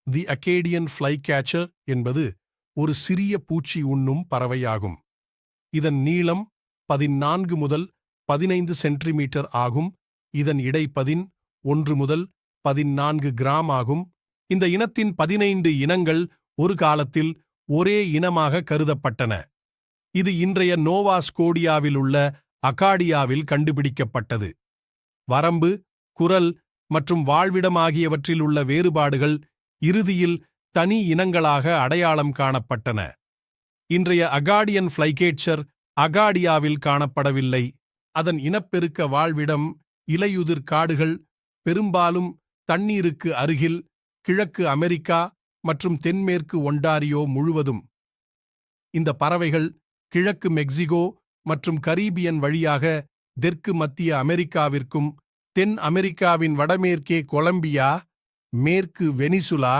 தி அகேடியன் ஃப்ளைகேச்சர் என்பது ஒரு சிறிய பூச்சி உண்ணும் பறவையாகும். இதன் நீளம் 14 முதல் 15 சென்டிமீட்டர் ஆகும். இதன் இடை 1 முதல் 14 கிராம் ஆகும். இந்த இனத்தின் 15 இனங்கள் ஒரு காலத்தில் ஒரே இனமாக கருதப்பட்டன. இது இன்றைய நோவா ஸ்கோடியாவில் உள்ள அகாடியாவில் கண்டுபிடிக்கப்பட்டது. வரம்பு, குரல் மற்றும் வாழ்விடம் ஆகியவற்றில் உள்ள வேறுபாடுகள் இறுதியில் தனி இனங்களாக அடையாளம் காணப்பட்டன. இன்றைய அகாடியன் ஃப்ளைகேச்சர் அகாடியாவில் காணப்படவில்லை. அதன் இனப்பெருக்க வாழ்விடம் இலையுதிர் காடுகள், பெரும்பாலும் தண்ணீருக்கு அருகில் கிழக்கு அமெரிக்கா மற்றும் தென்மேற்கு ஒன்டாரியோ முழுவதும். இந்த பறவைகள் கிழக்கு மெக்சிகோ மற்றும் கரீபியன் வழியாக தெற்கு மத்திய அமெரிக்காவிற்கும், தென் அமெரிக்காவின் வடமேற்கே கொலம்பியா, மேற்கு வெனிசுலா